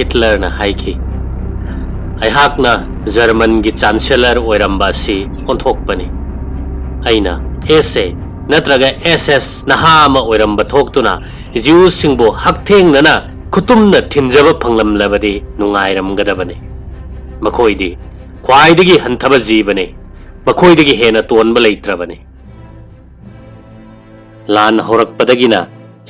Hitler na haiki. Aihak na German gi Chancellor oiramba si onthok pani. Aina SA natraga SS nahama oiramba thoktuna Jew singbo haktheng nana kutumna thinjaba phanglam labadi nungairam gadabani. Makoidi khwaidagi hanthaba jibani. Makoidagi hena tonba leitrabani. Lan horakpadagina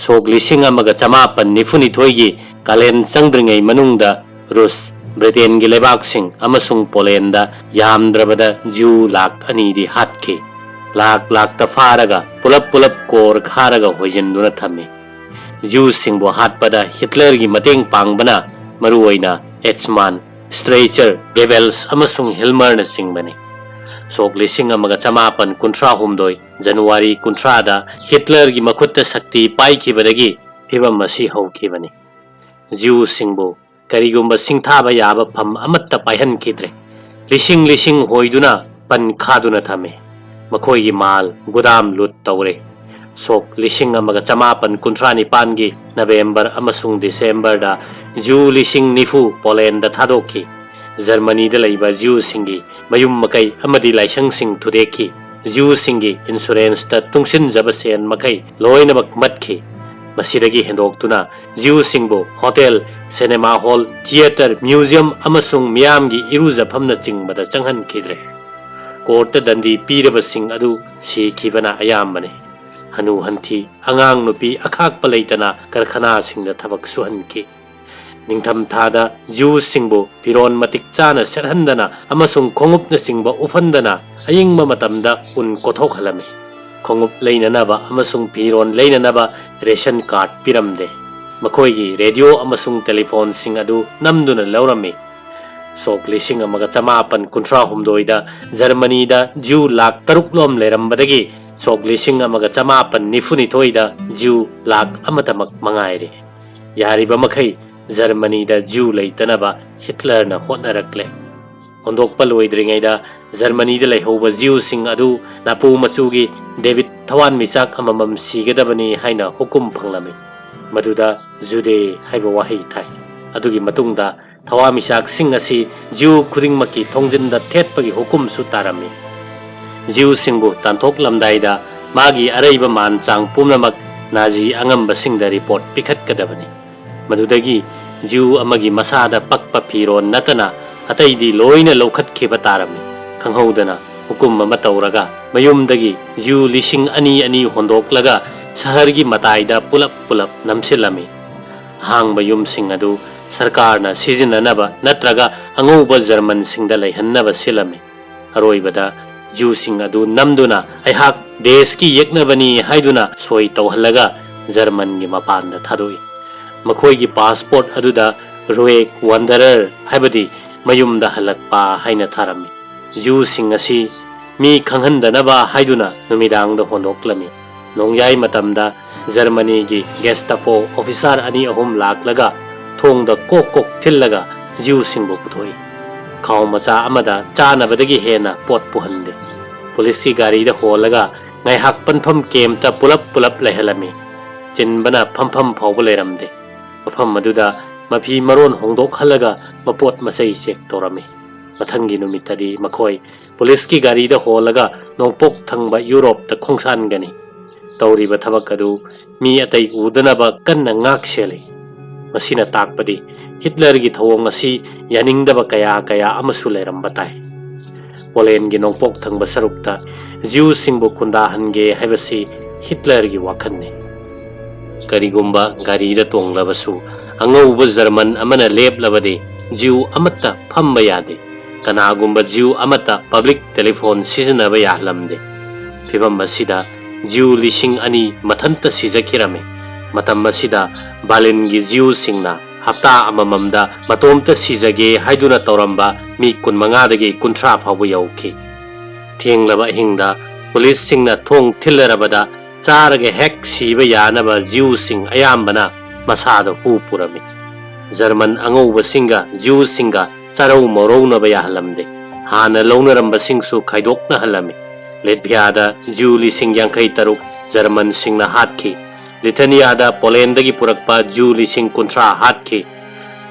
sok lising amaga chamapan nifunithoigi kalen sangdringai manungda Rus Britain gi lebaksing amasung Poland da yamdrabada Jew lak ani di hatki lak ta faraga pulap kor kharaga hoijinduna thami Jew singbo hatpada Hitler gi mateng pangbana maruoina Eichmann Streicher Goebbels amasung Himmler na singbani sok lising amaga chamapan kuntra humdoi January kuntra da Hitler gi makutta sakti paikibadagi phibam masi hokibani Jew singbo karigumba singthaba yaba pham amatta paihan khidre lising hoiduna pan khaduna thame makhoi gi mal godam lut tawre sok lising amaga chamapan kuntrani pangi November amasung December da Jew lising nifu Poland da thadoki Germany da laiba Jew singi mayum makai amadi laisang sing thudeki Jew singi insurance ta tungsin jabasen makai loina bak matki Masidagi hendoktuna Jew singbo hotel cinema hall theater museum amasung miyamgi iruja phamna chingbada changhan khidre court dandi piraba sing adu si khibana ayambane hanu hanthi angang nupi akhak palaitana karkhana singda thabak suhanki ningtham thada Jew singbo piron matik chana serhandana amasung khongupna singba ufandana ayingma matamda un kothok halame Kongup leinanaba amasung piron leinanaba ration card piramde makoigi radio amasung telephone sing adu namduna laurami sok lising amaga chamapan kuntra humdoida Germany da Jew lak taruk lom lerambadagi sok lising amaga chamapan nifuni thoida Jew lak amatamak mangaire yariba makai Germany da Jew leitanaba Hitler na hotnarakle Hondok palwaidringaida Germany da laihoba Jew sing adu napu machugi David Thawan misak amamam sigadabani haina hukum phanglami maduda Jude haiba wahi thai adugi matungda Thawa misak sing asi Jew khudingmaki thongjinda thetpagi hukum su tarami Jew singbu tanthok lamdaida magi araiba man chang pumnamak Nazi angamba singda report pikhat kadabani madudagi Jew amagi masada pakpa phiron natana ataidi loina lokhat kheba tarami khanghodana hukum ama tauraga mayumdagi Jew lising ani hondoklaga sahargi mataida pulap namsilami hang mayum sing adu sarkarna sizinanaba natraga angouba German singda leihannaba silami aroibada Jew sing adu namduna aihak deski yeknabani haiduna soi tawhalaga German gi mapanda thadoi makhoi gi passport aduda roek wanderer haibadi mayumda halakpa haina tharami Jew sing asi mi khanghandanaba haiduna numidangda hondoklami nongyai matamda Germany gi Gestapo officer ani ahum laklaga thongda kok thillaga Jew singbo puthoi khaw macha amada chanabadagi hena pot puhande police gari da holaga ngai hak panpham kemta pulap lehalami chinbana phampham phawba leramde mafam maduda mafi maron hongdok halaga mapot masai sek torami mathangi numitadi makhoi police ki gari da holaga nongpok thangba Europe ta khongsan gani tawriba thabak adu mi atai udanaba kanna ngak sheli masina takpadi Hitler gi thawong asi yaningdaba kaya amasu leram batai Poland gi nongpok thangba sarukta Jew singbo khunda hange haibasi Hitler gi wakhanne karigumba gari da tonglabasu angouba German amana leplabade Jew amatta phamba yade kanagumba Jew amata public telephone sizinaba yahlamde phibam masida Jew lising ani mathanta sijakirame matam masida Berlin gi Jew singna hapta amamamda matomta sijage haiduna tawramba mi kunmanga dagi kuntra phabu yauki thenglaba hingda police singna thong thillarabada charage hek siba yanaba Jew sing ayambana masada hu purami German angouba singa Jew singa charau morau na baya halamde hana launaramba singsu khaidokna halami Latvia da Jew lising yangkai taruk German singna hatki Lithuania da Poland dagi purakpa Jew lising kuntra hatki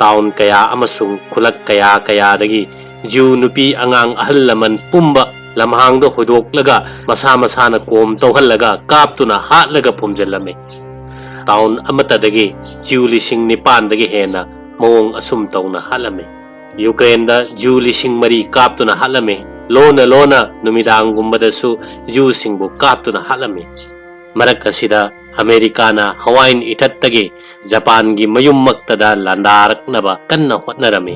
taon kaya amasung khulak kaya dagi Jew nupi angang ahal laman pumba lamhangdo hodok masa na kom tauhallaga kaptuna hatlaga pumjallame taon amata dagi Jew lising nipan dagi hena mawong asum tauna halame Ukraine da Jew lising mari kaptuna halame lona numidang gumbadasu Jew singbu kaptuna halame marak asida Amerikana Hawaiian itattagi Japan gi mayummaktada landaraknaba kanna hotnarami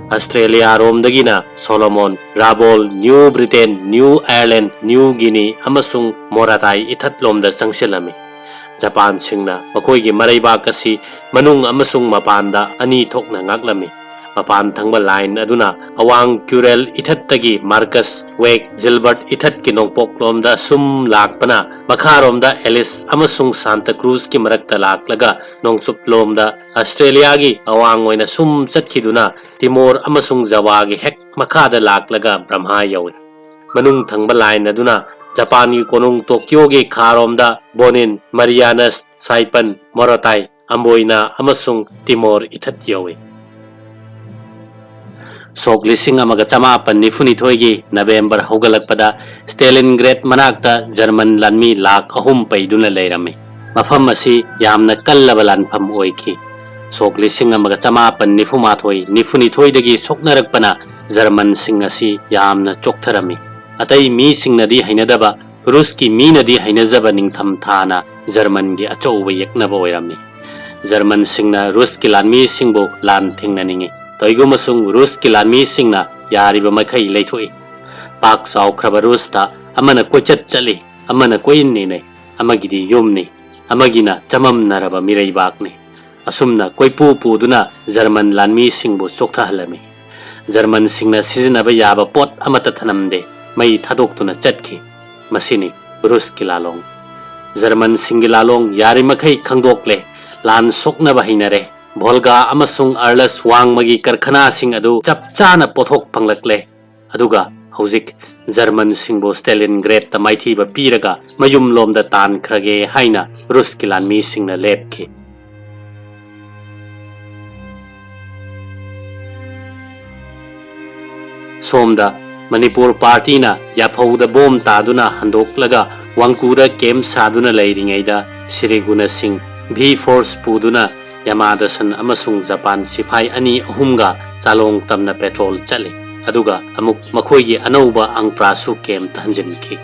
Australia romdagina Solomon, Rabol, New Britain, New Ireland, New Guinea amasung Moratai itatlomda sangsilami Japan singna makoigi maraibak kasi manung amasung mapanda ani thokna ngaklami mapan thangba line aduna awang Curel itattagi Marcus Wake Gilbert itat kinongpok lomda sum lakpana makharomda Alice amasung Santa Cruz ki marakta laklaga nongsup lomda Australia gi awang oina sum chatkiduna Timor amasung Java gi hek makhada laklaga Brahma yawi manung thangba line aduna Japan gi konung Tokyo gi kharomda Bonin Marianas Saipan Morotai Amboina amasung Timor itat yawi Sok lising amaga chamapan nifunithoigi November hogalakpada Stalingrad manakta German lanmi lak ahum paiduna leirame mafam asi yamna kallaba lanfam oiki Sok lising amaga chamapan nifunithoi dagi soknarakpana German sing asi yamna choktharami atai mi singnadi hainadaba Ruski minadi hainajaba ningtham thana German gi achouba yeknaba oirami German singna Ruski lanmi singbo lan thingnaningi Toigumasung Rus ki lanmi singna yariba makai leithoi pak saw khraba rusta amana kochat chali amana koin ni nei amagidi yumni amagina chamam naraba mirai bakni asumna koipu puduna German lanmi singbu soktha halami German singna sizinaba yaba pot amata thanamde mai thadoktuna chatki masini Rus ki lalong German singi lalong yari makai khangdokle lan sokna bahinare Volga amasung Arlas wang magi karkhana sing adu chapchana pothok panglakle aduga hauzik German singbo Stalingrad ta maithi ba piraga mayum lomda tan khrage haina Rus ki lanmi singna lepki somda Manipur party na yaphauda bom taduna handoklaga wangkuda kem saduna leiringaida Siriguna Singh B Force puduna Yamadasan amasung Japan sifai ani ahumga chalong tamna petrol chali aduga amuk makhoigi anauba angprasu kem tanjinki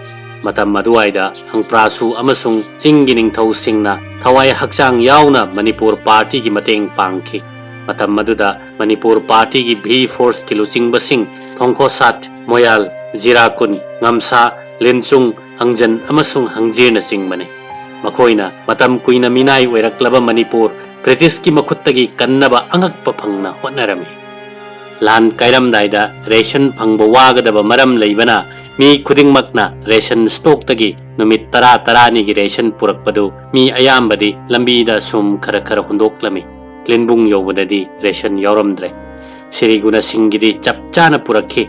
matam maduaida angprasu amasung chinggining thau singna thawai hakchang yauna Manipur party gi mateng pangki matam maduda Manipur party gi B Force kiluching basing thongkho sat moyal jirakun ngamsa lenchung hangjan amasung hangjirna singmane makhoina matam kuina minai oiraklaba Manipur British ki makuttagi kannaba angakpa phangna hotnarami lan kairamdaida ration phangba wagadaba maram leibana mi khudingmakna ration stock tagi numit tara ni gi ration purakpadu mi ayambadi lambida sum khara hundoklami lenbung yobudadi ration yoramdre Siriguna Singgidi chapchana purakhi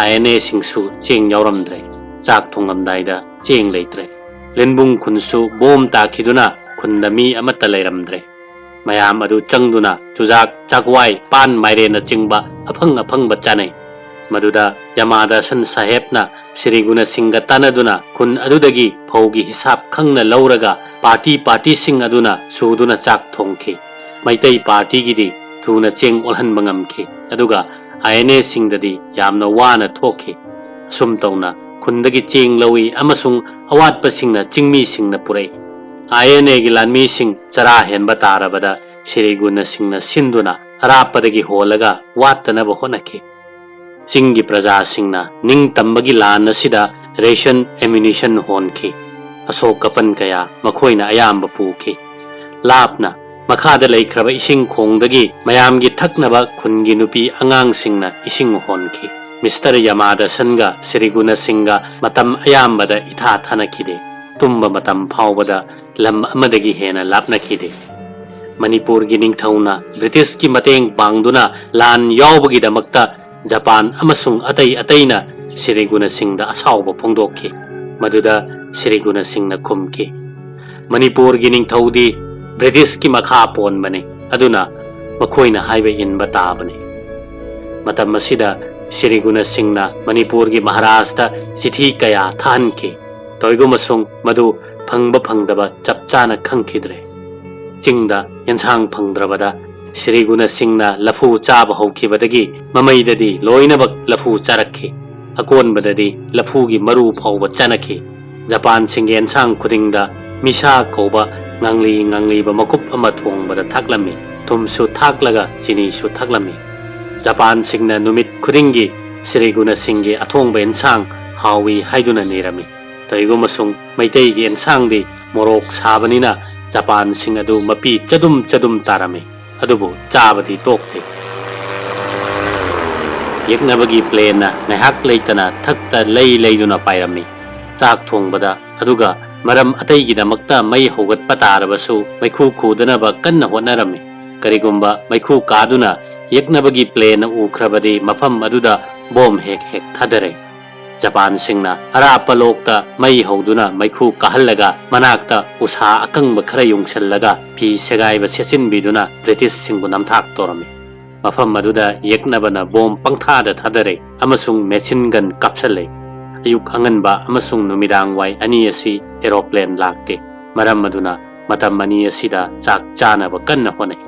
INA singsu cheng yoramdre chak thongamdaida cheng leitre lenbung khunsu bom takhiduna khundami amata leiramdre Mayam adu changduna chujak chakwai pan mairena chingba aphang bachanai maduda Yamada san sahebna Siriguna Singha tanaduna kun adudagi phaugi hisab khangna lauraga party sing aduna suduna chak thongki maitai party gidi thuna cheng olhan bangamki aduga INA singdadi yamna wana thoki sum tawna khundagi cheng lawi amasung awatpa singna chingmi singna purai INA gi lanmi sing chara henba tarabada Siriguna Singna sinduna arapadagi holaga wattanaba honaki singi praja singna ning tambagi lan asida ration ammunition honki asokapan kaya makhoina ayamba puki lapna makhada leikraba ising khongdagi mayamgi thaknaba khungi nupi angang singna ising honki Mr. Yamada Sanga Siriguna Singha matam ayambada itha thanakide tumba matam phawbada lam amadagi hena lapnakide Manipur gi ningthauna British ki mateng pangduna lan yawbagi damakta Japan amasung ataina Siriguna Singda asawba phongdokki maduda Siriguna Singna khumki Manipur gi ningthaudi British ki makha pon bane aduna ꯃꯈꯣꯏꯅ ꯍꯥꯏꯕ ꯏꯟꯕ ꯇꯥꯕꯅꯤ꯫ ꯃꯇꯝ ꯑꯁꯤꯗ ꯁ꯭ꯔꯤ ꯒꯨꯅ ꯁꯤꯡꯅ ꯃꯅꯤꯄꯨꯔꯒꯤ ꯃꯍꯥꯔꯥꯖꯗ ꯆꯤꯊꯤ ꯀꯌꯥ ꯊꯥꯍꯟꯈꯤ꯫ ꯇꯧꯏꯒꯨꯝꯕꯁꯨꯡ ꯃꯗꯨ ꯐꯪꯕ ꯐꯪꯗꯕ ꯆꯞ ꯆꯥꯅ ꯈꯪꯈꯤꯗ꯭ꯔꯦ꯫ ꯆꯤꯡꯗ ꯌꯦꯟꯁꯥꯡ ꯐꯪꯗ꯭ꯔꯕꯗ ꯁ꯭ꯔꯤ ꯒꯨꯅ ꯁꯤꯡꯅ ꯂꯐꯨ ꯆꯥꯕ ꯍꯧꯈꯤꯕꯗꯒꯤ ꯃꯃꯩꯗꯗꯤ ꯂꯣꯏꯅꯃꯛ ꯂꯐꯨ ꯆꯥꯔꯛꯈꯤ꯫ ꯑꯀꯣꯟꯕꯗꯗꯤ ꯂꯐꯨꯒꯤ ꯃꯔꯨ ꯐꯥꯎꯕ ꯆꯥꯅꯈꯤ꯫ ꯖꯄꯥꯟꯁꯤꯡꯒꯤ ꯌꯦꯟꯁꯥꯡ ꯈꯨꯗꯤꯡꯗ ꯃꯤꯁꯥ ꯀꯧꯕ ꯉꯥꯡꯂꯤꯕ ꯃꯀꯨꯞ ꯑꯃ ꯊꯣꯡꯕꯗ ꯊꯥꯛꯂꯝꯃꯤ꯫ ꯊꯨꯝꯁꯨ ꯊꯥꯛꯂꯒ ꯆꯤꯅꯤꯁꯨ ꯊꯥꯛꯂꯝꯃꯤ꯫ ꯖꯄꯥꯟꯁꯤꯡꯅ ꯅꯨꯃꯤꯠ ꯈꯨꯗꯤꯡꯒꯤ ꯁ꯭ꯔꯤ ꯒꯨꯅ ꯁꯤꯡꯒꯤ ꯑꯊꯣꯡꯕ ꯌꯦꯟꯁꯥꯡ ꯍꯥꯎꯏ ꯍꯥꯏꯗꯨꯅ ꯅꯤꯔꯝꯃꯤ꯫ ꯇꯧꯏꯒꯨꯝꯕꯁꯨꯡ ꯃꯩꯇꯩꯒꯤ ꯌꯦꯟꯁꯥꯡꯗꯤ ꯃꯣꯔꯣꯛ ꯁꯥꯕꯅꯤꯅ ꯖꯄꯥꯟꯁꯤꯡ ꯑꯗꯨ ꯃꯄꯤ ꯆꯗꯨꯝ ꯇꯥꯔꯝꯃꯤ꯫ ꯑꯗꯨꯕꯨ ꯆꯥꯕꯗꯤ ꯇꯣꯛꯇꯦ꯫ ꯌꯦꯛꯅꯕꯒꯤ ꯄ꯭ꯂꯦꯟꯅ ꯉꯥꯏꯍꯥꯛ ꯂꯩꯇꯅ ꯊꯛꯇ ꯂꯩꯗꯨꯅ ꯄꯥꯏꯔꯝꯃꯤ꯫ ꯆꯥꯛ ꯊꯣꯡꯕꯗ ꯑꯗꯨꯒ ꯃꯔꯝ ꯑꯇꯩꯒꯤꯗꯃꯛꯇ ꯃꯩ ꯍꯧꯒꯠꯄ ꯇꯥꯔꯕꯁꯨ ꯃꯩꯈꯨ ꯈꯨꯗꯅꯕ ꯀꯟꯅ ꯍꯣꯠꯅꯔꯝꯃꯤ꯫ ꯀꯔꯤꯒꯨꯝꯕ ꯃꯩꯈꯨ ꯀꯥꯗꯨꯅ ꯌꯦꯛꯅꯕꯒꯤ ꯄ꯭ꯂꯦꯟꯅ ꯎꯈ꯭ꯔꯕꯗꯤ ꯃꯐꯝ ꯑꯗꯨꯗ ꯕꯣꯝ ꯍꯦꯛ ꯊꯥꯗꯔꯦ꯫ ꯖꯄꯥꯟꯁꯤꯡꯅ ꯑꯔꯥꯞꯄ ꯂꯣꯛꯇ ꯃꯩ ꯍꯧꯗꯨꯅ ꯃꯩꯈꯨ ꯀꯥꯍꯜꯂꯒ ꯃꯅꯥꯛꯇ ꯎꯁꯥ ꯑꯀꯪꯕ ꯈꯔ ꯌꯨꯡꯁꯜꯂꯒ ꯐꯤ ꯁꯦꯒꯥꯏꯕ ꯁꯦꯠꯆꯤꯟꯕꯤꯗꯨꯅ ꯕ꯭ꯔꯤꯇꯤꯁꯁꯤꯡꯕꯨ ꯅꯝꯊꯥꯛ ꯇꯧꯔꯝꯃꯤ꯫ ꯃꯐꯝ ꯑꯗꯨꯗ ꯌꯦꯛꯅꯕꯅ ꯕꯣꯝ ꯄꯪꯊꯥꯗ ꯊꯥꯗꯔꯦ ꯑꯃꯁꯨꯡ ꯃꯦꯁꯤꯟ ꯒꯟ ꯀꯥꯞꯁꯜꯂꯦ꯫ ꯑꯌꯨꯛ ꯑꯉꯟꯕ ꯑꯃꯁꯨꯡ ꯅꯨꯃꯤꯗꯥꯡꯋꯥꯏ ꯑꯅꯤ ꯑꯁꯤ ꯑꯦꯔꯣꯄ꯭ꯂꯦꯟ ꯂꯥꯛꯇꯦ꯫ ꯃꯔꯝ ꯑꯗꯨꯅ ꯃꯇꯝ ꯑꯅꯤ ꯑꯁꯤꯗ ꯆꯥꯛ ꯆꯥꯅꯕ ꯀꯟꯅ ꯍꯣꯠꯅꯩ꯫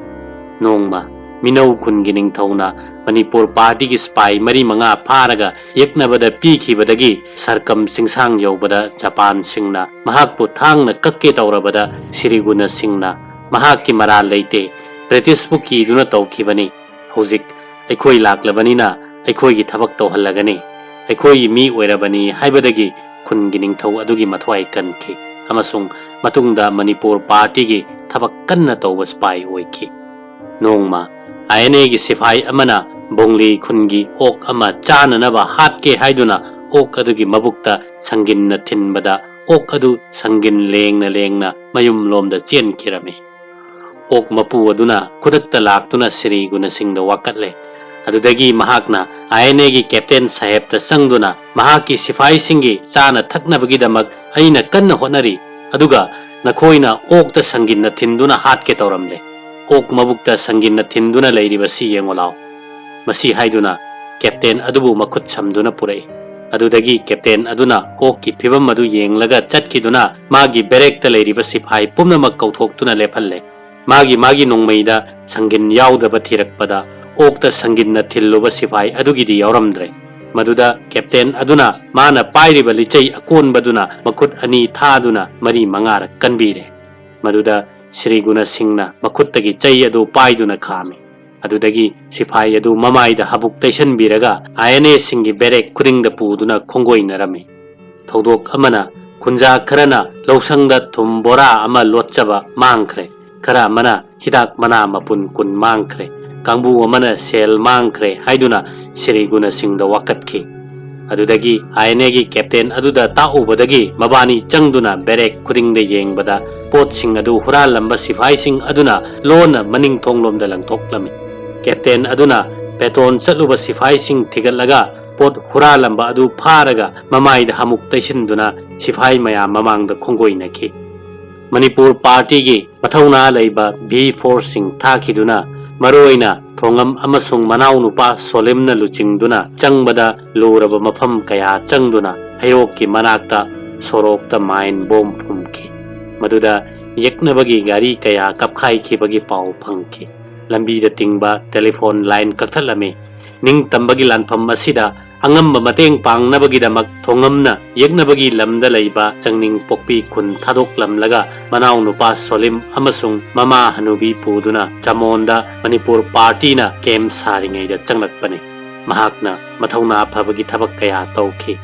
ꯅꯣꯡꯃ ꯃꯤꯅꯧ ꯈꯨꯟꯒꯤ ꯅꯤꯡꯊꯧꯅ ꯃꯅꯤꯄꯨꯔ ꯄꯥꯔꯇꯤꯒꯤ ꯁ꯭ꯄꯥꯏ 4-5 ꯐꯥꯔꯒ ꯌꯦꯛꯅꯕꯗ ꯄꯤꯈꯤꯕꯗꯒꯤ ꯁꯔꯀꯝ ꯆꯤꯡꯁꯥꯡ ꯌꯧꯕꯗ ꯖꯄꯥꯟꯁꯤꯡꯅ ꯃꯍꯥꯛꯄꯨ ꯊꯥꯡꯅ ꯀꯛꯀꯦ ꯇꯧꯔꯕꯗ ꯁ꯭ꯔꯤ ꯒꯨꯅ ꯁꯤꯡꯅ ꯃꯍꯥꯛꯀꯤ ꯃꯔꯥꯜ ꯂꯩꯇꯦ, ꯕ꯭ꯔꯤꯇꯤꯁꯄꯨ ꯀꯤꯗꯨꯅ ꯇꯧꯈꯤꯕꯅꯤ꯫ ꯍꯧꯖꯤꯛ ꯑꯩꯈꯣꯏ ꯂꯥꯛꯂꯕꯅꯤꯅ ꯑꯩꯈꯣꯏꯒꯤ ꯊꯕꯛ ꯇꯧꯍꯜꯂꯒꯅꯤ, ꯑꯩꯈꯣꯏꯒꯤ ꯃꯤ ꯑꯣꯏꯔꯕꯅꯤ ꯍꯥꯏꯕꯗꯒꯤ ꯈꯨꯟꯒꯤ ꯅꯤꯡꯊꯧ ꯑꯗꯨꯒꯤ ꯃꯊ꯭ꯋꯥꯏ ꯀꯟꯈꯤ ꯑꯃꯁꯨꯡ ꯃꯇꯨꯡꯗ ꯃꯅꯤꯄꯨꯔ ꯄꯥꯔꯇꯤꯒꯤ ꯊꯕꯛ ꯀꯟꯅ ꯇꯧꯕ ꯁ꯭ꯄꯥꯏ ꯑꯣꯏꯈꯤ꯫ ꯅꯣꯡꯃ INAꯒꯤ ꯁꯤꯐꯥꯏ ꯑꯃꯅ ꯕꯣꯡꯂꯤ ꯈꯨꯟꯒꯤ ꯑꯣꯛ ꯑꯃ ꯆꯥꯅꯅꯕ ꯍꯥꯠꯀꯦ ꯍꯥꯏꯗꯨꯅ ꯑꯣꯛ ꯑꯗꯨꯒꯤ ꯃꯕꯨꯛꯇ ꯁꯪꯒꯤꯟꯅ ꯊꯤꯟꯕꯗ ꯑꯣꯛ ꯑꯗꯨ ꯁꯪꯒꯤꯟ ꯂꯦꯡꯅ ꯃꯌꯨꯝꯂꯣꯝꯗ ꯆꯦꯟꯈꯤꯔꯝꯃꯤ꯫ ꯑꯣꯛ ꯃꯄꯨ ꯑꯗꯨꯅ ꯈꯨꯗꯛꯇ ꯂꯥꯛꯇꯨꯅ ꯁ꯭ꯔꯤ ꯒꯨꯅ ꯁꯤꯡꯗ ꯋꯥꯀꯠꯂꯦ꯫ ꯑꯗꯨꯗꯒꯤ ꯃꯍꯥꯛꯅ INAꯒꯤ ꯀꯦꯞꯇꯦꯟ ꯁꯥꯍꯦꯕꯇ ꯆꯪꯗꯨꯅ ꯃꯍꯥꯛꯀꯤ ꯁꯤꯐꯥꯏꯁꯤꯡꯒꯤ ꯆꯥꯅ ꯊꯛꯅꯕꯒꯤꯗꯃꯛ ꯑꯩꯅ ꯀꯟꯅ ꯍꯣꯠꯅꯔꯤ, ꯑꯗꯨꯒ ꯅꯈꯣꯏꯅ ꯑꯣꯛꯇ ꯁꯪꯒꯤꯟꯅ ꯊꯤꯟꯗꯨꯅ ꯍꯥꯠꯀꯦ ꯇꯧꯔꯝꯂꯦ꯫ ꯑꯣꯛ ꯃꯕꯨꯛꯇ ꯁꯪꯒꯤꯟꯅ ꯊꯤꯟꯗꯨꯅ ꯂꯩꯔꯤꯕꯁꯤ ꯌꯦꯡꯉꯣ ꯂꯥꯎ꯫ ꯃꯁꯤ ꯍꯥꯏꯗꯨꯅ ꯀꯦꯞꯇꯦꯟ ꯑꯗꯨꯕꯨ ꯃꯈꯨꯠ ꯁꯝꯗꯨꯅ ꯄꯨꯔꯛꯏ꯫ ꯑꯗꯨꯗꯒꯤ ꯀꯦꯞꯇꯦꯟ ꯑꯗꯨꯅ ꯑꯣꯛꯀꯤ ꯐꯤꯕꯝ ꯑꯗꯨ ꯌꯦꯡꯂꯒ ꯆꯠꯈꯤꯗꯨꯅ ꯃꯥꯒꯤ ꯕꯦꯔꯦꯛꯇ ꯂꯩꯔꯤꯕ ꯁꯤꯐꯥꯏ ꯄꯨꯝꯅꯃꯛ ꯀꯧꯊꯣꯛꯇꯨꯅ ꯂꯦꯞꯍꯜꯂꯦ꯫ ꯃꯥꯒꯤ ꯅꯣꯡꯃꯩꯗ ꯁꯪꯒꯤꯟ ꯌꯥꯎꯗꯕ ꯊꯤꯔꯛꯄꯗ ꯑꯣꯛꯇ ꯁꯪꯒꯤꯟꯅ ꯊꯤꯜꯂꯨꯕ ꯁꯤꯐꯥꯏ ꯑꯗꯨꯒꯤꯗꯤ ꯌꯥꯎꯔꯝꯗ꯭ꯔꯦ꯫ ꯃꯗꯨꯗ ꯀꯦꯞꯇꯦꯟ ꯑꯗꯨꯅ ꯃꯥꯅ ꯄꯥꯏꯔꯤꯕ ꯂꯤꯆꯩ ꯑꯀꯣꯟꯕꯗꯨꯅ ꯃꯈꯨꯠ 2 ꯊꯥꯗꯨꯅ 4-5ꯔꯛ ꯀꯟꯕꯤꯔꯦ꯫ ꯃꯗꯨꯗ ꯁ꯭ꯔꯤ ꯒꯨꯅ ꯁꯤꯡꯅ ꯃꯈꯨꯠꯇꯒꯤ ꯆꯩ ꯑꯗꯨ ꯄꯥꯏꯗꯨꯅ ꯈꯥꯝꯃꯤ꯫ ꯑꯗꯨꯗꯒꯤ ꯁꯤꯐꯥꯏ ꯑꯗꯨ ꯃꯃꯥꯏꯗ ꯍꯥꯕꯨꯛ ꯇꯩꯁꯟꯕꯤꯔꯒ INAꯁꯤꯡꯒꯤ ꯕꯦꯔꯦꯛ ꯈꯨꯗꯤꯡꯗ ꯄꯨꯗꯨꯅ ꯈꯣꯡꯒꯣꯏꯅꯔꯝꯃꯤ꯫ ꯊꯧꯗꯣꯛ ꯑꯃꯅ ꯈꯨꯟꯖꯥ ꯈꯔꯅ ꯂꯧꯁꯪꯗ ꯊꯨꯝ ꯕꯣꯔꯥ ꯑꯃ ꯂꯣꯠꯆꯕ ꯃꯥꯡꯈ꯭ꯔꯦ, ꯈꯔ ꯑꯃꯅ ꯍꯤꯗꯥꯛ ꯃꯅꯥ ꯃꯄꯨꯟ 10 ꯃꯥꯡꯈ꯭ꯔꯦ, ꯀꯥꯡꯕꯨ ꯑꯃꯅ ꯁꯦꯜ ꯃꯥꯡꯈ꯭ꯔꯦ ꯍꯥꯏꯗꯨꯅ ꯁ꯭ꯔꯤ ꯒꯨꯅ ꯁꯤꯡꯗ ꯋꯥꯀꯠꯈꯤ꯫ ꯑꯗꯨꯗꯒꯤ INAꯒꯤ ꯀꯦꯞꯇꯦꯟ ꯑꯗꯨꯗ ꯇꯥꯛꯎꯕꯗꯒꯤ ꯃꯕꯥꯅꯤ ꯆꯪꯗꯨꯅ ꯕꯦꯔꯦꯛ ꯈꯨꯗꯤꯡꯗ ꯌꯦꯡꯕꯗ ꯄꯣꯠꯁꯤꯡ ꯑꯗꯨ ꯍꯨꯔꯥꯜꯂꯝꯕ ꯁꯤꯐꯥꯏꯁꯤꯡ ꯑꯗꯨꯅ ꯂꯣꯟꯅ ꯃꯅꯤꯡ ꯊꯣꯡꯂꯣꯝꯗ ꯂꯪꯊꯣꯛꯂꯝꯃꯤ꯫ ꯀꯦꯞꯇꯦꯟ ꯑꯗꯨꯅ ꯄꯦꯇꯣꯟ ꯆꯠꯂꯨꯕ ꯁꯤꯐꯥꯏꯁꯤꯡ ꯊꯤꯒꯠꯂꯒ ꯄꯣꯠ ꯍꯨꯔꯥꯜꯂꯝꯕ ꯑꯗꯨ ꯐꯥꯔꯒ ꯃꯃꯥꯏꯗ ꯍꯥꯃꯨꯛ ꯇꯩꯁꯤꯟꯗꯨꯅ ꯁꯤꯐꯥꯏ ꯃꯌꯥꯝ ꯃꯃꯥꯡꯗ ꯈꯣꯡꯒꯣꯏꯅꯈꯤ꯫ ꯃꯅꯤꯄꯨꯔ ꯄꯥꯔꯇꯤꯒꯤ ꯃꯊꯧꯅꯥ ꯂꯩꯕ V4ꯁꯤꯡ ꯊꯥꯈꯤꯗꯨꯅ ꯃꯔꯨꯑꯣꯏꯅ ꯊꯣꯡꯉꯝ ꯑꯃꯁꯨꯡ ꯃꯅꯥꯎꯅꯨꯄꯥ ꯁꯣꯂꯤꯝꯅ ꯂꯨꯆꯤꯡꯗꯨꯅ ꯆꯪꯕꯗ ꯂꯨꯔꯕ ꯃꯐꯝ ꯀꯌꯥ ꯆꯪꯗꯨꯅ ꯍꯩꯔꯣꯛꯀꯤ ꯃꯅꯥꯛꯇ ꯁꯣꯔꯣꯛꯇ ꯃꯥꯏꯟ ꯕꯣꯝ ꯐꯨꯝꯈꯤ꯫ ꯃꯗꯨꯗ ꯌꯦꯛꯅꯕꯒꯤ ꯒꯥꯔꯤ ꯀꯌꯥ ꯀꯞꯈꯥꯏꯈꯤꯕꯒꯤ ꯄꯥꯎ ꯐꯪꯈꯤ꯫ ꯂꯝꯕꯤꯗ ꯇꯤꯡꯕ ꯇꯦꯂꯤꯐꯣꯟ ꯂꯥꯏꯟ ꯀꯛꯊꯠꯂꯝꯃꯤ꯫ ꯅꯤꯡꯇꯝꯕꯒꯤ ꯂꯥꯟꯐꯝ ꯑꯁꯤꯗ ꯑꯉꯝꯕ ꯃꯇꯦꯡ ꯄꯥꯡꯅꯕꯒꯤꯗꯃꯛ ꯊꯣꯡꯉꯝꯅ ꯌꯦꯛꯅꯕꯒꯤ ꯂꯝꯗ ꯂꯩꯕ ꯆꯪꯅꯤꯡ ꯄꯣꯛꯄꯤ ꯈꯨꯟ ꯊꯥꯗꯣꯛꯂꯝꯂꯒ ꯃꯅꯥꯎꯅꯨꯄꯥ ꯁꯣꯂꯤꯝ ꯑꯃꯁꯨꯡ ꯃꯃꯥ ꯍꯅꯨꯕꯤ ꯄꯨꯗꯨꯅ ꯆꯃꯣꯟꯗ ꯃꯅꯤꯄꯨꯔ ꯄꯥꯔꯇꯤꯅ ꯀꯦꯝ ꯁꯥꯔꯤꯉꯩꯗ ꯆꯪꯂꯛꯄꯅꯤ꯫ ꯃꯍꯥꯛꯅ ꯃꯊꯧꯅꯥ ꯐꯕꯒꯤ ꯊꯕꯛ ꯀꯌꯥ ꯇꯧꯈꯤ꯫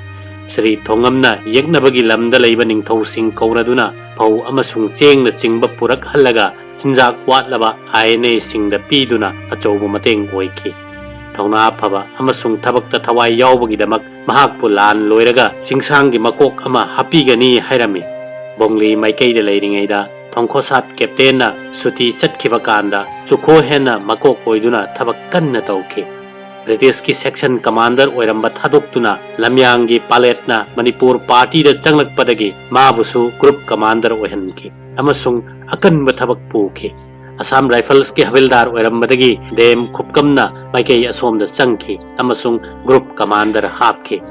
ꯁ꯭ꯔꯤ ꯊꯣꯡꯉꯝꯅ ꯌꯦꯛꯅꯕꯒꯤ ꯂꯝꯗ ꯂꯩꯕ ꯅꯤꯡꯊꯧꯁꯤꯡ ꯀꯧꯔꯗꯨꯅ ꯐꯧ ꯑꯃꯁꯨꯡ ꯆꯦꯡꯅ ꯆꯤꯡꯕ ꯄꯨꯔꯛꯍꯜꯂꯒ ꯆꯤꯟꯖꯥꯛ ꯋꯥꯠꯂꯕ INAꯁꯤꯡꯗ ꯄꯤꯗꯨꯅ ꯑꯆꯧꯕ ꯃꯇꯦꯡ ꯑꯣꯏꯈꯤ꯫ ꯊꯧꯅꯥ ꯐꯕ ꯑꯃꯁꯨꯡ ꯊꯕꯛꯇ ꯊꯋꯥꯏ ꯌꯥꯎꯕꯒꯤꯗꯃꯛ ꯃꯍꯥꯛꯄꯨ ꯂꯥꯟ ꯂꯣꯏꯔꯒ ꯆꯤꯡꯁꯥꯡꯒꯤ ꯃꯀꯣꯛ ꯑꯃ ꯍꯥꯞꯄꯤꯒꯅꯤ ꯍꯥꯏꯔꯝꯃꯤ꯫ ꯕꯣꯡꯂꯤ ꯃꯥꯏꯀꯩꯗ ꯂꯩꯔꯤꯉꯩꯗ ꯊꯣꯡꯈꯣꯁꯥꯠ ꯀꯦꯞꯇꯦꯟꯅ ꯁꯨꯇꯤ ꯆꯠꯈꯤꯕ ꯀꯥꯟꯗ ꯆꯨꯈꯣ ꯍꯦꯟꯅ ꯃꯀꯣꯛ ꯑꯣꯏꯗꯨꯅ ꯊꯕꯛ ꯀꯟꯅ ꯇꯧꯈꯤ꯫ ꯕ꯭ꯔꯤꯇꯤꯁꯀꯤ ꯁꯦꯛꯁꯟ ꯀꯃꯥꯟꯗꯔ ꯑꯣꯏꯔꯝꯕ ꯊꯥꯗꯣꯛꯇꯨꯅ ꯂꯝꯌꯥꯡꯒꯤ ꯄꯥꯂꯦꯠꯅ ꯃꯅꯤꯄꯨꯔ ꯄꯥꯔꯇꯤꯗ ꯆꯪꯂꯛꯄꯗꯒꯤ ꯃꯥꯕꯨꯁꯨ ꯒ꯭ꯔꯨꯞ ꯀꯃꯥꯟꯗꯔ ꯑꯣꯏꯍꯟꯈꯤ ꯑꯃꯁꯨꯡ ꯑꯀꯟꯕ ꯊꯕꯛ ꯄꯨꯈꯤ꯫ Assam Rifles ki Havildar oirambadagi Dem Khupkamna Maikei asomda changki amasung group commander hapki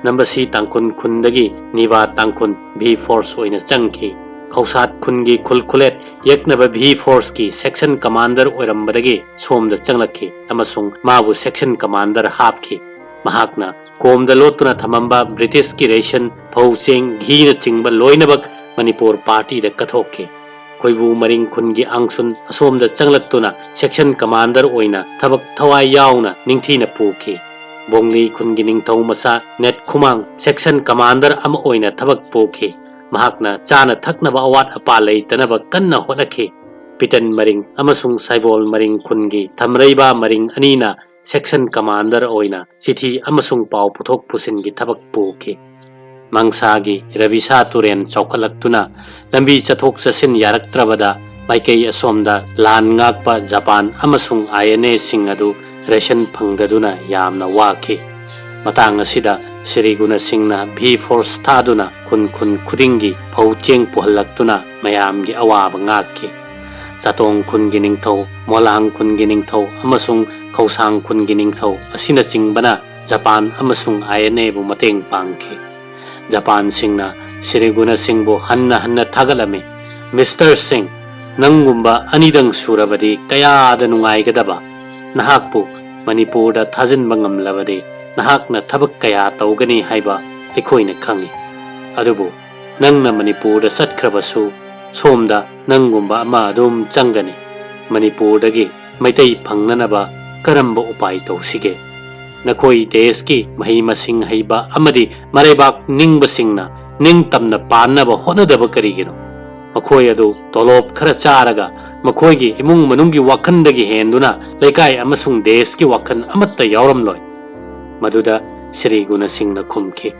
Nambasi Tangkun Kundagi Niva Tangkun B Force oina changki Kausat Kungi Kulkulet Yaknaba B Force ki section commander oirambadagi somda changlaki amasung mabu section commander hapki Mahakna Komda lotuna thamamba British ki ration Paucheng Ghina chingba loinabak Manipur party da kathokki Koibu Maring Kungi Angsun Asomda Changlaktuna section commander oina Thabak Thawai Yauna Ningthina Puki Bongli Kungi Ningthau Masa Net Khumang section commander ama oina Thabak Puki Mahakna Chana Thaknaba Awat Apalei Tanaba Kanna Honaki Pitan Maring Amasung Saibol Maring Kungi Thamreiba Maring Anina section commander oina Chithi Amasung Pau Puthok Pusingi Thabak Puki Mangsagi Ravisa Turen Chaukalaktuna Lambi Chathok Chasin Yaraktrabada Maikei Asomda Lan Ngakpa Japan Amasung INA Singadu Ration Phangdaduna Yamna Waki Matang asida Siriguna Singna B Force Taduna Kun Kudingi Paucheng Puhalaktuna Mayamgi Awaba Ngaki Satong Kungi Ningthau Molang Kungi Ningthau Amasung Kausang Kungi Ningthau Asina Singbana Japan Amasung INA bu Mateng Pangki Japan Singna Siriguna Singbo Hanna Thagalami Mr. Singh Nangumba Anidang Surabadi Kaya da Nungaigadaba Nahakpu Manipur da Thazin Bangam Lavadi Nahakna Thabak Kaya Taugani Haiba Ekoina Kangi Adubu Nangna Manipur da Satkrabasu Somda Nangumba Ama Dum Changani Manipur dagi Maitai Pangnanaba Karamba Upai Tausige Nakoi Deski Mahima Singh Haiba Amadi Marebak Ningba Singna Ning Tamna Panaba Honadaba Karigino Makoi Adu Tolop Karacharaga Makoigi Imung Manungi Wakandagi Henduna Lekai Amasung Deski Wakan Amatta Yauramloi Maduda Siriguna Singna Kumki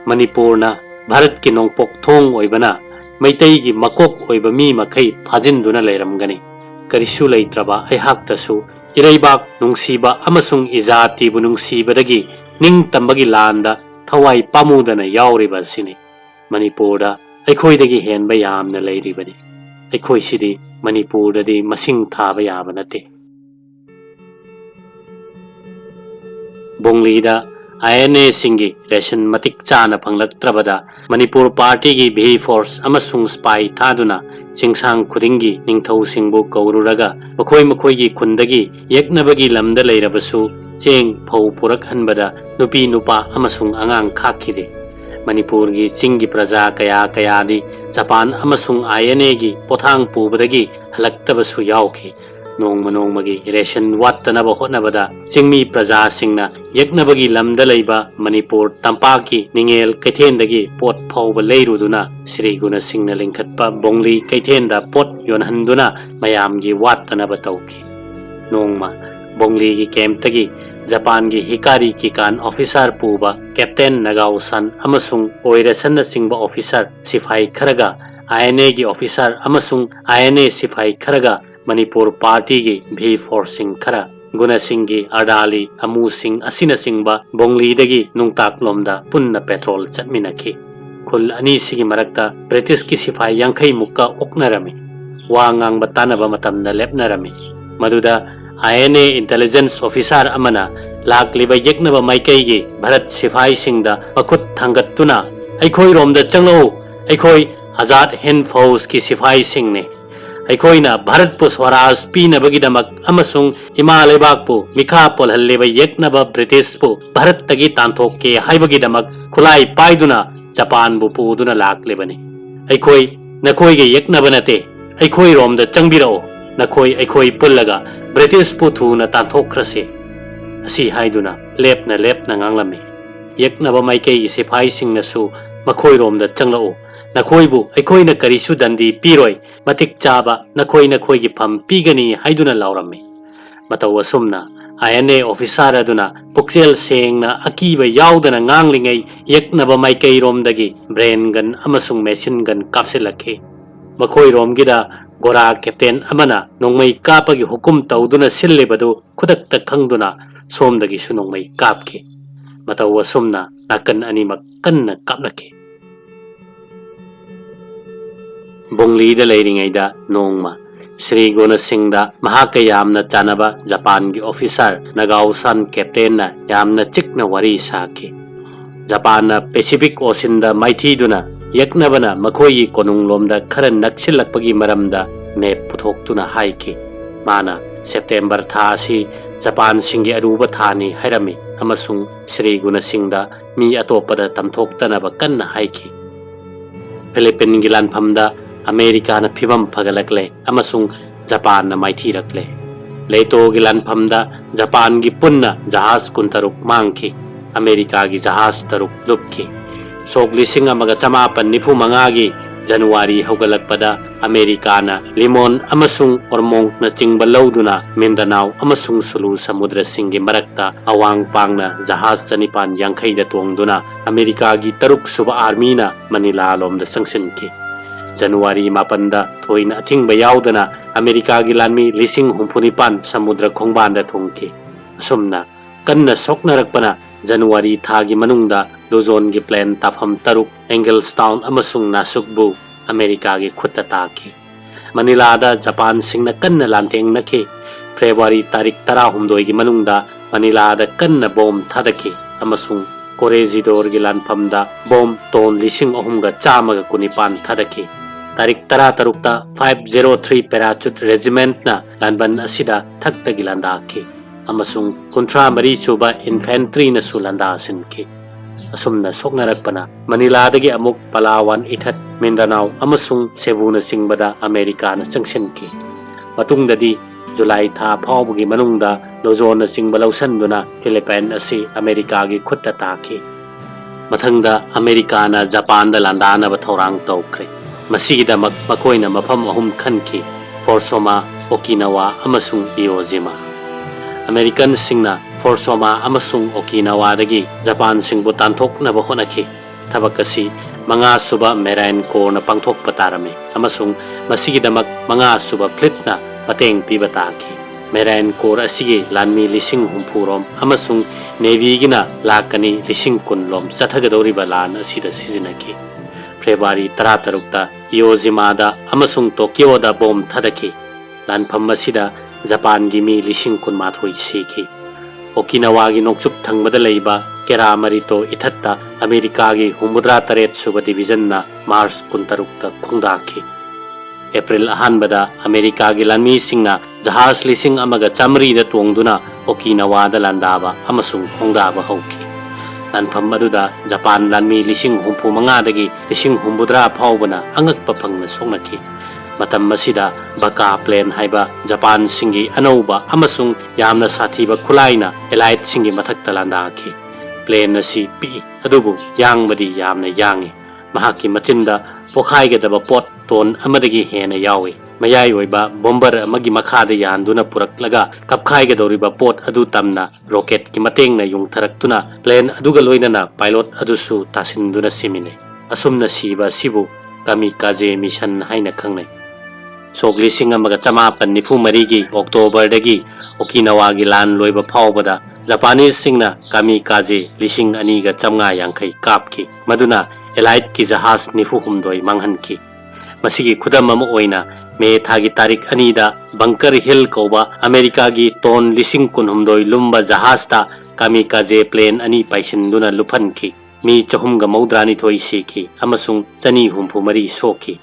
Manipurna Bharat ki Nongpok Thong Oibana Maitaigi Makok Oiba Mi Makai Phajinduna Leiramgani Karisu Leitraba Aihaktasu Iraibak Nungsiba Amasung Izati Bunungsibadagi Ning Tambagi Landa Thawai Pamudana Yauriba Sini Manipurda Aikhoidagi Henba Yamna Leiribani Aikhoi Sidi Manipurda di Masing Thaba Yabanate Bonglida INA Singi Ration Matik Chana Panglaktrabada Manipur Party gi B Force Amasung Spy Thaduna Singsang Kudingi Ningthau Singbu Kaururaga Makoi gi Kundagi Yaknabagi Lamda Leirabasu Cheng Pau Purak Hanbada Nupi Nupa Amasung Angang Khakide Manipur gi Singi Praja Kaya di Japan Amasung INA gi Pothang Pubadagi Halaktabasu Yauki Nongmagi Ration Wattanaba Hotnabada Singmi Praja Singna Yaknabagi Lamda Leiba Manipur Tampaki Ningel Kaithendagi Pot Pauba Leiruduna Siriguna Singna Linkatpa Bongli Kaithenda Pot Yonhanduna Mayamgi Wattanaba Tauki Nongma Bongli gi Kemtagi Japan gi Hikari Kikan Officer Puba Captain Nagausan Amasung Oirasanna Singba Officer Sifai Kharaga INA gi Officer Amasung INA Sifai Kharaga Manipur Party gi B Force Singh Khara Guna Singhi Ardali Amu Singh Asina Singhba Bongli dagi Nungtak Lomda Punna Petrol Chatminaki Kul Ani Sigi Marakta British ki Sifai Yankai Mukka Oknarami Wangang Batanaba Matamda Lepnarami Maduda INA Intelligence Officer Amana Lakliba Yeknaba Maikai gi Bharat Sifai Singda Makut Thangattuna Aikhoi Romda Changlo Aikhoi Azad Hind Fauj ki Sifai Singh ne Aikoina Bharat pu Swaraj Pinabagidamak Amasung Himalebakpu Mikha Polhalleba Yeknaba British pu Bharat Tagi Tanthokke Haibagidamak Khulai Paiduna Japan bu Puduna Laklebani Aikoi Nakoi ge Yeknabanate Aikoi Romda Changbirao Nakoi Aikoi Pullaga British pu Thuna Tanthokrase Asi Haiduna Lepna Nganglami Yeknaba Maikei Sipai Singnasu Makoi Romda Changlao Nakoibu Aikoina Karisu Dandi Piroi Matik Chaba Nakoi gi Pam Pigani Haiduna Laurami Matawa Sumna INA Officer Aduna Puksel Sengna Akiba Yaudana Nganglingai Yeknaba Maikei Romdagi Brain Gun Amasung Machine Gun Kapsilake Makoi Romgida Gora Captain Amana Nongmai Kapagi Hukum Tauduna Sillebadu Kudak Kangduna Somdagi Sunongmai Kapki Matawa Sumna Nakan Animak Kanna Kapnaki Bongli da Leiringaida Nongma Sri Guna Singhda mahaka yamna chanaba Japan gi officer Nagao-san captain na yamna chikna wari saki. Japan na Pacific Ocean da maithiduna yaknabana makoi konunglomda khara naksilakpagi maramda map puthoktuna haiki. Mana September tha asi Japan singi aruba thani hairami amasung Sri Guna Singhda mi atopada tamthoktanaba kanna haiki. Philippine gilan phamda America na phibam phagalakle amasung Japan na maithirakle. Leito gilan phamda Japan gi punna jahaz kuntaruk mangki. America gi jahaz taruk lupki. Sok lising amaga chamapan nifu mangagi January haugalakpada America na limon amasung ormong na chingba lauduna Mindanao amasung Sulu samudra singi marakta awang pangna jahaz chanipan yangkhai da tongduna America gi taruk suba army na Manila lomda sangsinki. January mapanda thoina athingba yaudana America gi lanmi lising humpunipan samudra khongbanda thongki. Asumna kanna soknarakpana January thagi manungda Luzon gi plan tafam taruk Engelstown amasung Nasukbu America gi khutta taki. Manila da Japan singna kanna lanteng naki. February tarik 10 gi manungda Manila da kanna bomb thadaki amasung Corregidor gi lanphamda bomb ton lising ohumga chamaga kunipan thadaki. Tarik 13 ta 503 Parachute Regiment na lanban asida thakta gi landaki. Amasung kontra mari chuba infantry na sulanda sinki. Asumna soknarakpana Manila dagi amuk Palawan ithat Mindanao amasung Cebu na singbada America na sangsinki. Matungdadi July tha phawbugi manungda Luzon na singbalawsanduna Philippine asi America gi khutta taki. Mathangda America na Japan da landana ba thorang tawkre. Masigidamak makoina mafam ahum khanki. Forsoma, Okinawa amasung Iwo Jima. American singna Forsoma amasung Okinawa dagi Japan singbu tanthok na bahonaki. Tabakasi mga suba Marine Corps na pangthok patarame amasung masigidamak mga suba fleet na pateng pibataki. Marine Corps asigi lanmi lising humpurom amasung Navy gina lakani lising kunlom sathagadoriba lan asida sizinaki. February 13 ta Iwo Jima da amasung Tokyo da bomb thadaki. Lanpham masida Japan gi mi lising kun mathoi siki. Okinawa gi nokchup thangbada leiba Kera Marito ithatta America gi humudra taret suba division na Mars kuntaruk ta khungdaki. April ahanbada America gi lanmi singna jahaz lising amaga chamri da tongduna Okinawa da landaba amasung khungdaba hauki. Lanpham aduda Japan lanmi lising humpu manga dagi lising humbudra phawbana angakpa phangna soknaki. Matam masida baka plane haiba Japan singi anauba amasung yamna sathiba khulaina elite singi mathakta landaki. Plane asi pi adubu yangbadi yamna yangi. Mahaki machinda pokhaigadaba pot ton amadagi hena yawi. Mayai oiba bomber amagi makhada yanduna puraklaga kapkhaigadoriba pot adu tamna rocket ki matengna yung tharaktuna plane aduga loinana pilot adusu tasinduna simine. Asumna siba sibu kamikaze mission haina khangnai. Sok lising amaga chamapan nifu marigi October dagi Okinawa gi lan loiba phawbada Japanese singna kamikaze lising aniga chamnga yangkhai kapki maduna elite ki jahaz nifu humdoi manghanki. Masigi khudam ama oina me thagi tarik anida Bunker Hill koba America gi ton lising kun humdoi lumba jahaz ta kamikaze plane ani paisinduna lupanki. Mi chahumga maudrani thoi siki amasung chani humpu mari soki.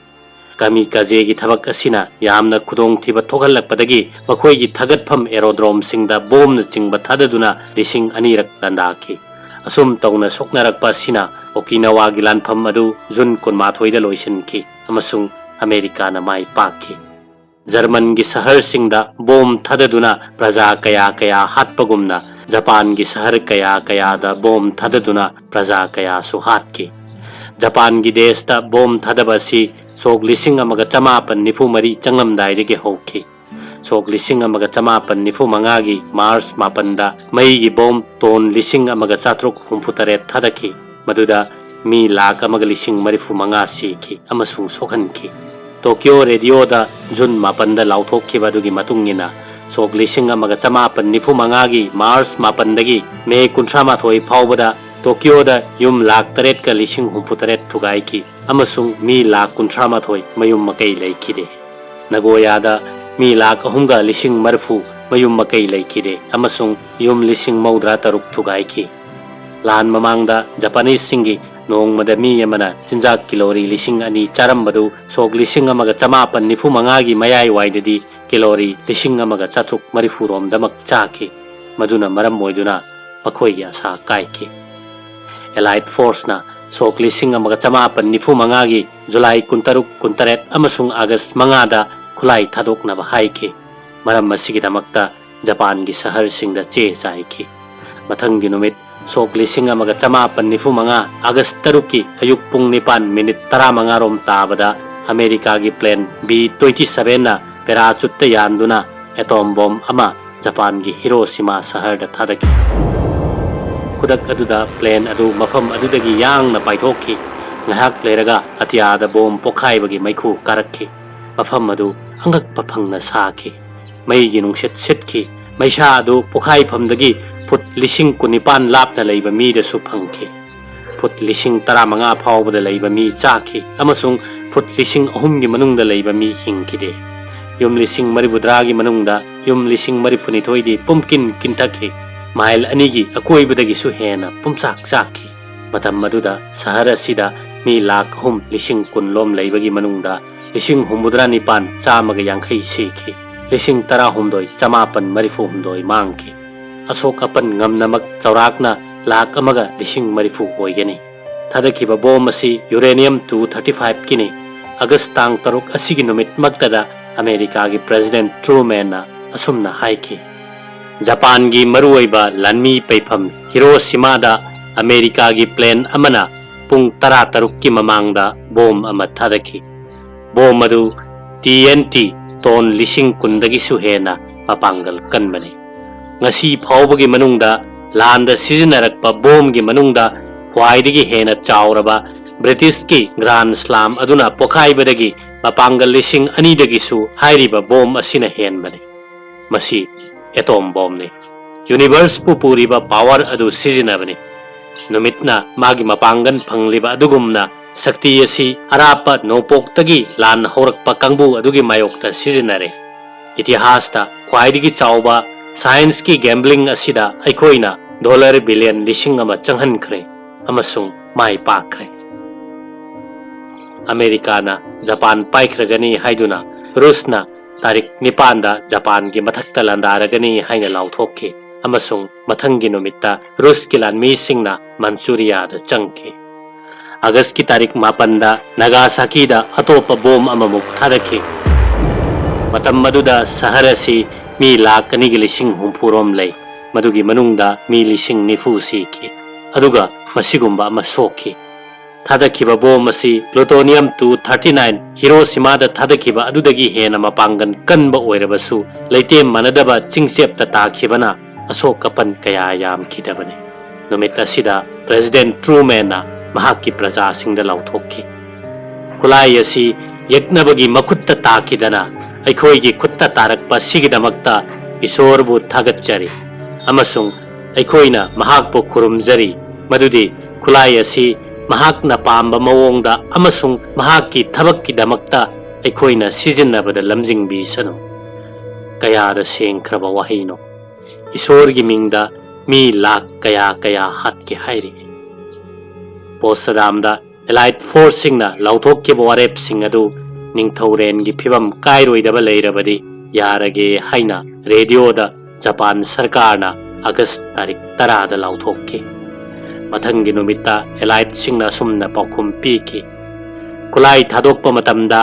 Kamikaze gi thabak asina yamna khudong thiba thogalakpadagi makhoi gi thagatpham aerodrome singda bom na chingba thadaduna lising anirak landaki. Asum tawna soknarakpa sina Okinawa gi lanpham adu June 13 da loisinki amasung America na mai pakki. German gi sahar singda bom thadaduna praja kaya kaya hatpagumna Japan gi sahar kaya kaya da bom thadaduna praja kaya su hatki. Japan gi desta bom thadabasi Sok lising amaga chamapan nifu mari changlamdai dagi hauki. Sok lising amaga chamapan nifu mangagi Mars mapanda mai gi bom ton lising amaga chatruk humputaret thadaki. Maduda mi lak amaga lising marifu manga siki amasung sokhanki. Tokyo radio da June mapanda lauthokki badugi matungina Sok lising amaga chamapan nifu mangagi Mars mapandagi me kuntrama thoi phawbada Tokyo da yum lak taret ka lising humputaret thugai ki amasung mi lak kuntrama thoi mayum makai leikide. Nagoyada mi lak ahumga lising marfu mayum makai laikide amasung yum lising maudra taruk thugaiki. Lan mamangda Japanese singi nong madami yamana jinjak kilori lising ani charambadu sok lising amaga chamapan nifu mangagi mayai waidadi kilori lising amaga chatruk marifu rom damak chaki maduna maram moiduna makhoi ya sa kaiki. Allied force na sok lising amaga chamapan nifu mangagi July kuntaruk kuntaret amasung August mangada khulai thadok na haiki maram masigi damakta Japan gi sahar singda che chaiki. Mathangi numit sok lising amaga chamapan nifu manga August taruki ayuk pung nipan minute 15 rom tabada America gi plane B-27 na parachute yanduna atom bomb ama Japan gi Hiroshima sahar da thadaki. Kudak aduda plane adu mafam adudagi yang na paithokki ngahak leraga atiyada bomb pokhai bagi maikhu karakki mafam adu angak paphang na saki mai gi nungset setki maisha adu pokhai phamdagi put lising kunipan lap na leiba mi da su phangki put lising 15 phawba da leiba mi chaki amasung put lising ahum gi manung da leiba mi hingkide yum lising maribudra gi manung da yum lising marifuni thoidi pumkin kinthaki mail anigi akoi budagi su hena pumsak chaki matam maduda sahara sida mi lak hum lising kunlom leibagi manungda lising humudra nipan chamaga yankhai siki lising 10 chamapan marifu humdoi mangki asok apan ngamnamak chaurakna lak amaga lising marifu oigani thadakiba bom asi uranium 235 kini August tang taruk asigi numit magtada America gi President Truman na asumna haiki Japan gi maruoiba lanmi paifam Hiroshima da America gi plane amana pung 13 ki mamangda bom ama thadaki bom adu TNT ton lising kundagi suhena mapangal kanmani ngasi phawbagi manungda landa sizinarakpa bom gi manungda khwaidagi hena chawraba British ki Grand Slam aduna pokhaibadagi mapangal lising ani dagi su hairiba bom asina henbani masi atom bomb ne universe pu puriba power adu sizinabani numitna magi mapangan phangliba adugumna sakti asi arapa nopok tagi lan horakpa kangbu adugi mayokta sizinare itihasta khwaidigi chawba science ki gambling asida aikoina dollar billion lising ama changhan khre amasung mai pakre America na Japan paikragani haiduna Rusna tarik nipanda Japan gi mathakta landaragani haina lauthokki amasung mathangi numitta Rus ki lanmi singna Manchuria da changki August ki tarik 4 da Nagasaki da atopa bom amamuk thadaki matam maduda saharasi mi lakani gi lising humpurom lei madugi manungda mi lising nifu siki aduga masigumba amasoki thadakiba bom asi plutonium 239 Hiroshima da thadakiba adudagi hena mapangan kanba oirabasu leite manadaba chingsep ta takhibana asok kapan kaya yam khidabani numit asida President Truman na mahaki praja singda lauthokki kulai asi yaknabagi makutta takhidana aikhoi gi khutta tarakpa sigidamakta isorbu thagatchari amasung aikoina mahakpo khurumjari madudi kulai asi mahakna pamba mawongda amasung mahaki thabakki damakta aikoina sijinnabada lamjingbi sanu kayada sengkraba wahino isorgi mingda mi lak kaya kaya hatki hairi posadamda Allied force singna lauthokki warep singadu ningthauren gi phibam kairoidaba leirabadi yarage haina radio da Japan sarkarna August tarik 10 da lauthokki mathangi numita Allied singna sumna paukhum piki kulai thadokpa matamda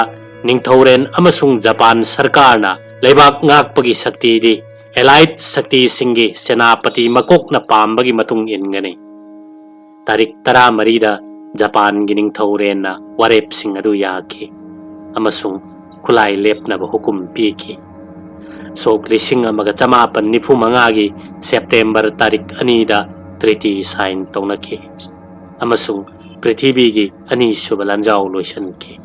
ningthauren amasung Japan sarkarna leibak ngakpagi sakti di Allied sakti singi senapati makokna pambagi matung ingani tarik 13 da Japan gi ningthauren na warep sing adu yaki amasung kulai lepna ba hukum piki sok lising amaga chamapan nifu mangagi September tarik 2 da treaty sign tongnaki amasung prithibigi ani subalanjau loisanki